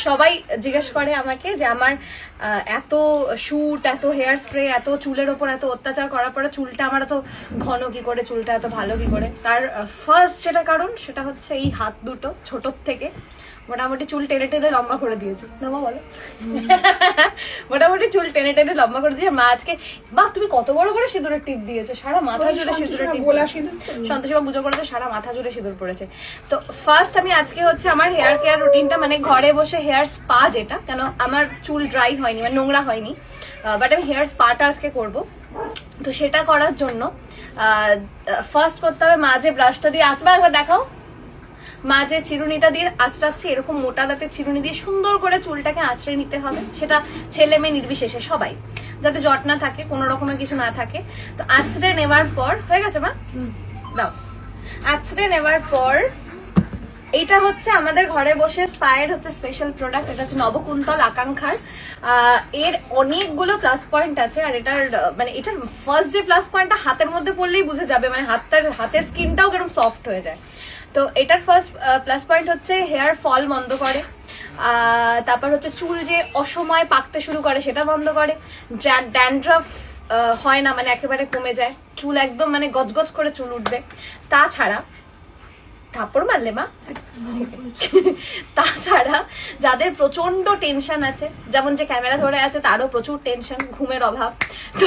সবাই জিজ্ঞেস করে আমাকে যে আমার এত শুট, এত হেয়ার স্প্রে, এত চুলের ওপর এত অত্যাচার করার পরে চুলটা আমার এত ঘন কি করে, চুলটা এত ভালো কি করে। তার ফার্স্ট যেটা কারণ সেটা হচ্ছে এই হাত দুটো ছোটোর থেকে মোটামুটি চুল টেনে টেনে লম্বা করে দিয়েছে না মা বলো? মোটামুটি চুল টেনে টেনে লম্বা করে দিয়েছে মা। আজকে বাহ তুমি কত বড় করে সিঁদুরের টিপ দিয়েছো, সারা মাথা জুড়ে সিঁদুরের টিপ। সন্তোষীমা পুজো করেছে, সারা মাথা জুড়ে সিঁদুর পড়েছে। তো ফার্স্ট আমি আজকে হচ্ছে আমার হেয়ার কেয়ার রুটিনটা, মানে ঘরে বসে হেয়ার স্পা, যেটা কেন আমার চুল ড্রাই হয়নি, মানে নোংরা হয়নি, বাট আমি হেয়ার স্পাটা আজকে করব। তো সেটা করার জন্য ফার্স্ট করতে হবে মা যে ব্রাশটা দিয়ে আঁচড়া, একবার দেখাও, মা যে চিরুনিটা দিয়ে আঁচড়াচ্ছে, এরকম মোটা দাঁতের চিরুনি দিয়ে সুন্দর করে চুলটাকে আঁচড়ে নিতে হবে। সেটা ছেলে মেয়ে নির্বিশেষে সবাই, যাতে জট না থাকে, কোনো রকমের কিছু না থাকে। তো আঁচড়ে নেওয়ার পর হয়ে গেছে মা, দাও। আঁচড়ে নেওয়ার পর এইটা হচ্ছে আমাদের ঘরে বসে স্পায়ের হচ্ছে স্পেশাল প্রোডাক্ট, এটা হচ্ছে নবকুন্তল আকাঙ্ক্ষার। এর অনেকগুলো প্লাস পয়েন্ট আছে, আর এটার মানে এটার ফার্স্ট যে প্লাস পয়েন্টটা হাতের মধ্যে পড়লেই বুঝে যাবে, মানে হাতের স্কিনটাও কেরম সফট হয়ে যায়। তো এটার ফার্স্ট প্লাস পয়েন্ট হচ্ছে হেয়ার ফল বন্ধ করে, তারপর হচ্ছে চুল যে অসময় পাকতে শুরু করে সেটা বন্ধ করে, ড্যান্ড্রাফ হয় না, মানে একেবারে কমে যায়, চুল একদম মানে গজগজ করে চুল উঠবে। তাছাড়া থাপ্পড় মারলে মা, তাছাড়া যাদের প্রচন্ড টেনশন আছে, যেমন যে ক্যামেরা ধরে আছে তারও প্রচুর টেনশন, ঘুমের অভাব, তো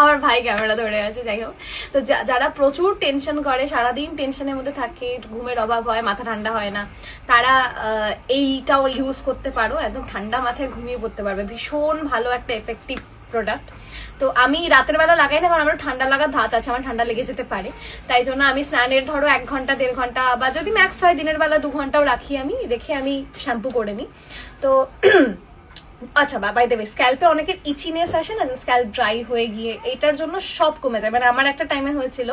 আমার ভাই ক্যামেরা ধরে আছে, যাই হোক, তো যারা প্রচুর টেনশন করে, সারাদিন টেনশনের মধ্যে থাকে, ঘুমের অভাব হয়, মাথা ঠান্ডা হয় না, তারা এইটাও ইউজ করতে পারো, একদম ঠান্ডা মাথায় ঘুমিয়ে পড়তে পারবে। ভীষণ ভালো একটা এফেক্টিভ প্রোডাক্ট। তো আমি রাতের বেলা লাগাই না, কারণ আমার ঠান্ডা লাগার ধাত আছে, আমার ঠান্ডা লেগে যেতে পারে, তাই জন্য আমি স্নানের ধরো 1 ঘন্টা 1.5 ঘন্টা, বা যদি ম্যাক্স হয় দিনের বেলা 2 ঘন্টাও রাখি, আমি রেখে আমি শ্যাম্পু করে নিই। তো আচ্ছা বাই দ্য ওয়ে, স্ক্যাল্পে অনেকের ইচিনেস আসে না, যে স্ক্যাল্প ড্রাই হয়ে গিয়ে, এটার জন্য সব কমে যায়। মানে আমার একটা টাইমে হয়েছিল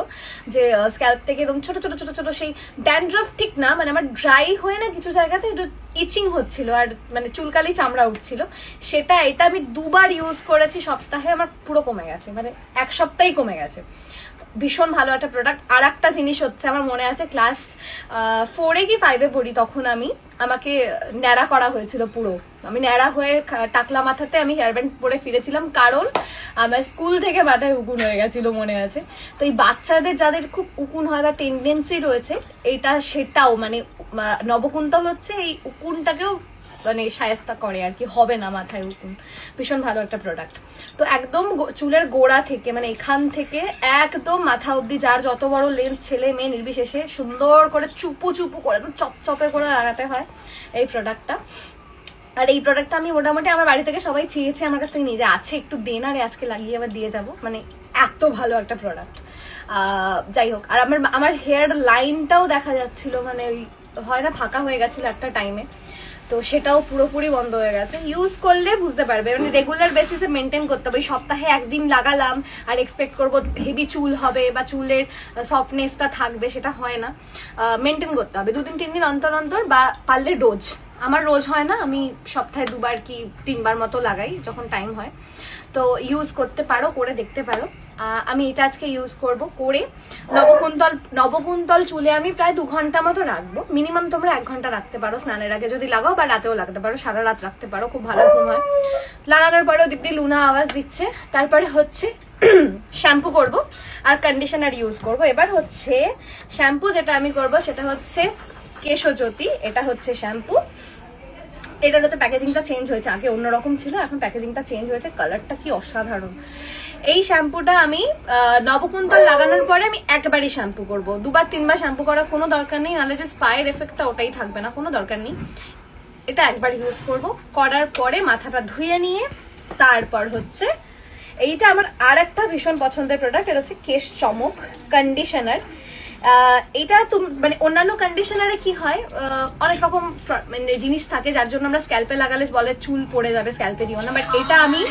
যে স্ক্যাল্প থেকে এরকম ছোট ছোট ছোট ছোট সেই ড্যান্ড্রাফ ঠিক না, মানে আমার ড্রাই হয়ে না কিছু জায়গাতে একটু ইচিং হচ্ছিল, আর মানে চুলকালি চামড়া উঠছিল। এটা আমি 2 বার ইউজ করেছি সপ্তাহে, আমার পুরো কমে গেছে, মানে 1 সপ্তাহেই কমে গেছে। ভীষণ ভালো একটা প্রোডাক্ট। আর একটা জিনিস হচ্ছে, আমার মনে আছে ক্লাস 4 কি 5 পড়ি, তখন আমাকে ন্যাড়া করা হয়েছিল পুরো। আমি ন্যাড়া হয়ে টাকলা মাথাতে আমি হেয়ার ব্যান্ড পরে ফিরেছিলাম, কারণ আমার স্কুল থেকে মাথায় উকুন হয়ে গেছিল, মনে আছে। তো এই বাচ্চাদের যাদের খুব উকুন হয় বা টেন্ডেন্সি রয়েছে, এটা সেটাও মানে নবকুন্তল হচ্ছে এই উকুনটাকেও মানে শায়েস্তা করে আর কি, হবে না মাথায় উকুন। ভীষণ ভালো একটা প্রোডাক্ট। তো একদম চুলের গোড়া থেকে, মানে এখান থেকে একদম মাথা অব্দি, যার যত বড় লেন্থ, ছেলে মেয়ে নির্বিশেষে, সুন্দর করে চুপু চুপু করে একদম চপচপে করে লাগাতে হয় এই প্রোডাক্টটা। আর এই প্রোডাক্টটা আমি মোটামুটি আমার বাড়ি থেকে সবাই চেয়েছে, আমার কাছ থেকে নিজে আছে, একটু দেন, আর আজকে লাগিয়ে আবার দিয়ে যাব, মানে এত ভালো একটা প্রোডাক্ট। যাই হোক, আর আমার হেয়ার লাইনটাও দেখা যাচ্ছিল, মানে ওই হয় না ফাঁকা হয়ে গেছিল একটা টাইমে, তো সেটাও পুরোপুরি বন্ধ হয়ে গেছে। ইউজ করলে বুঝতে পারবে, মানে রেগুলার বেসিসে মেনটেন করতে হবে। সপ্তাহে 1 দিন লাগালাম আর এক্সপেক্ট করবো হেভি চুল হবে বা চুলের সফটনেসটা থাকবে, সেটা হয় না। মেনটেন করতে হবে 2 দিন 3 দিন অন্তর অন্তর, বা পারলে রোজ। আমার রোজ হয় না, আমি সপ্তাহে 2 বার কি 3 বার মতো লাগাই যখন টাইম হয়। তো ইউজ করতে পারো, করে দেখতে পারো। আমি এটা আজকে ইউজ করব, করে নবকুন্তল চুলে আমি প্রায় 2 ঘন্টা মতো রাখবো। মিনিমাম তোমরা 1 ঘন্টা রাখতে পারো স্নানের আগে যদি লাগাও, বা রাতেও লাগতে পারো, সারা রাত রাখতে পারো, খুব ভালো ঘুম হয়। লাগানোর পরেও দিব্যি লুনা আওয়াজ দিচ্ছে। তারপরে হচ্ছে শ্যাম্পু করব আর কন্ডিশনার ইউজ করব। এবার হচ্ছে শ্যাম্পু যেটা আমি করব সেটা হচ্ছে কেশজ্যোতি, এটা হচ্ছে শ্যাম্পু। এটার হচ্ছে প্যাকেজিংটা চেঞ্জ হয়েছে, আগে অন্যরকম ছিল, এখন প্যাকেজিংটা চেঞ্জ হয়েছে, কালারটা কি অসাধারণ। এই শ্যাম্পুটা আমি নবকুন্তল লাগানোর পরে আমি একবারই শ্যাম্পু করব, 2 বার 3 বার শ্যাম্পু করার কোনো দরকার নেই, নাহলে যে স্পায়ের এফেক্টটা ওটাই থাকবে না, কোনো দরকার নেই। এটা একবার ইউজ করব, করার পরে মাথাটা ধুয়ে নিয়ে তারপর হচ্ছে এইটা আমার আর একটা ভীষণ পছন্দের প্রোডাক্ট, এটা হচ্ছে কেশ চমক কন্ডিশনার। এটা মানে অন্যান্য কন্ডিশনারে কি হয়, অনেক রকম মানে জিনিস থাকে, যার জন্য আমরা স্ক্যাল্পে লাগালে বলে চুল পড়ে যাবে, স্ক্যাল্পে দিও না, বাট এটা আমি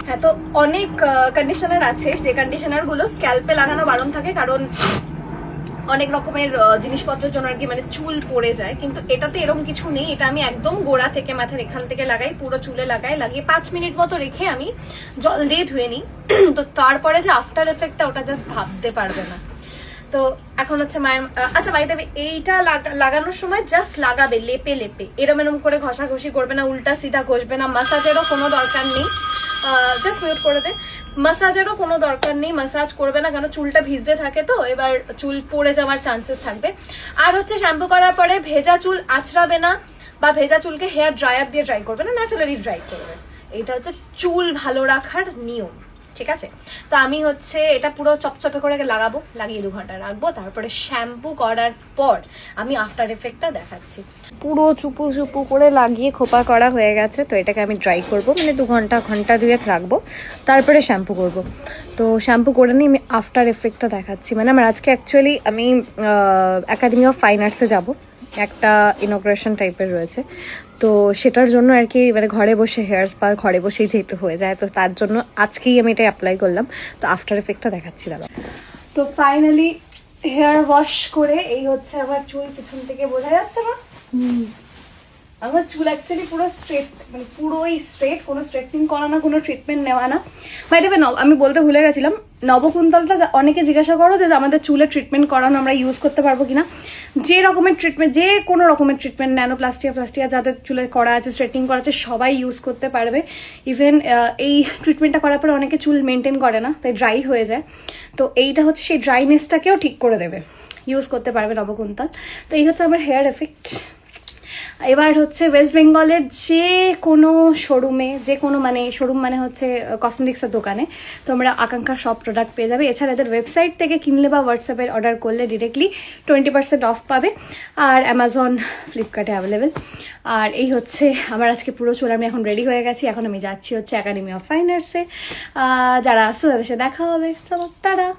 হ্যাঁ। তো অনেক কন্ডিশনার আছে, যে কন্ডিশনার গুলো স্ক্যাল্পে লাগানো বারণ থাকে, কারণ অনেক রকমের জিনিসপত্রের জন্য আর কি, মানে চুল পড়ে যায়, কিন্তু এটাতে এরকম কিছু নেই। এটা আমি একদম গোড়া থেকে, মাথার এখান থেকে লাগাই, পুরো চুলে লাগিয়ে 5 মিনিট মতো রেখে আমি জল দিয়ে ধুয়ে নিই। তো তারপরে যে আফটার এফেক্টটা, ওটা জাস্ট ভাবতে পারবে না। তো তো এখন হচ্ছে মায়ের আচ্ছা বাই দেবে এইটা লাগানোর সময় জাস্ট লাগাবে লেপে লেপে, এরম এরম করে ঘষাঘষি করবে না, উল্টা সিধা ঘষবে না, মাসাজেরও কোনো দরকার নেই। জাস্ট মিউট করে দে। মাসাজেরও কোনো দরকার নেই, মাসাজ করবে না, কারণ চুলটা ভিজতে থাকে তো এবার চুল পড়ে যাওয়ার চান্সেস থাকবে। আর হচ্ছে শ্যাম্পু করার পরে ভেজা চুল আঁচড়াবে না, বা ভেজা চুলকে হেয়ার ড্রায়ার দিয়ে ড্রাই করবে না, ন্যাচারালি ড্রাই করবে। এটা হচ্ছে চুল ভালো রাখার নিয়ম, ঠিক আছে? তো আমি হচ্ছে এটা পুরো চপচপে করে লাগাবো, লাগিয়ে 2 ঘন্টা রাখবো, তারপরে শ্যাম্পু করার পর আমি আফটার এফেক্টটা দেখাচ্ছি। পুরো চুপু চুপু করে লাগিয়ে খোপা করা হয়ে গেছে, তো এটাকে আমি ড্রাই করব, মানে 2 ঘন্টা 2 রাখবো, তারপরে শ্যাম্পু করব। তো শ্যাম্পু করে নিয়ে আমি আফটার এফেক্টটা দেখাচ্ছি। মানে আমার আজকে অ্যাকচুয়ালি আমি একাডেমি অফ ফাইন আর্টসে যাবো, একটা ইনগ্রেশন টাইপের রয়েছে, তো সেটার জন্য আর কি মানে ঘরে বসে হেয়ার স্পা ঘরে বসেই যেহেতু হয়ে যায়, তো তার জন্য আজকেই আমি এটা অ্যাপ্লাই করলাম। তো আফটার এফেক্টটা দেখাচ্ছি দাদা। তো ফাইনালি হেয়ার ওয়াশ করে এই হচ্ছে আমার চুল, পিছন থেকে বোঝা যাচ্ছে না আমার চুল অ্যাকচুয়ালি পুরো স্ট্রেট, মানে পুরোই স্ট্রেট, কোনো স্ট্রেটনিং করা না, কোনো ট্রিটমেন্ট নেওয়া না। বাই দ্য ওয়ে আমি বলতে ভুলে গেছিলাম, নবকুন্তলটা অনেকে জিজ্ঞাসা করো যে আমাদের চুলে ট্রিটমেন্ট করানো আমরা ইউজ করতে পারবো কিনা। যে রকমের ট্রিটমেন্ট, যে কোনো রকমের ট্রিটমেন্ট, ন্যানোপ্লাস্টিয়া যাদের চুলে করা আছে, স্ট্রেটনিং করা আছে, সবাই ইউজ করতে পারবে। ইভেন এই ট্রিটমেন্টটা করার পরে অনেকে চুল মেনটেন করে না, তাই ড্রাই হয়ে যায়, তো এইটা হচ্ছে সেই ড্রাইনেসটাকেও ঠিক করে দেবে, ইউজ করতে পারবে নবকুন্তল। তো এই হচ্ছে আমার হেয়ার এফেক্ট। এবার হচ্ছে ওয়েস্ট বেঙ্গলের যে কোনো শোরুমে, যে কোনো মানে শোরুম মানে হচ্ছে কসমেটিক্সের দোকানে তোমরা আকাঙ্ক্ষা সব প্রোডাক্ট পেয়ে যাবে। এছাড়া এদের ওয়েবসাইট থেকে কিনলে বা হোয়াটসঅ্যাপে অর্ডার করলে ডিরেক্টলি 20% অফ পাবে, আর অ্যামাজন, ফ্লিপকার্টে অ্যাভেলেবেল। আর এই হচ্ছে আমার আজকে পুরো চুল, আমি এখন রেডি হয়ে গেছি, এখন আমি যাচ্ছি হচ্ছে একাডেমি অফ ফাইন আর্টসে। যারা আসছো তাদের সাথে দেখা হবে, চলো টাটা।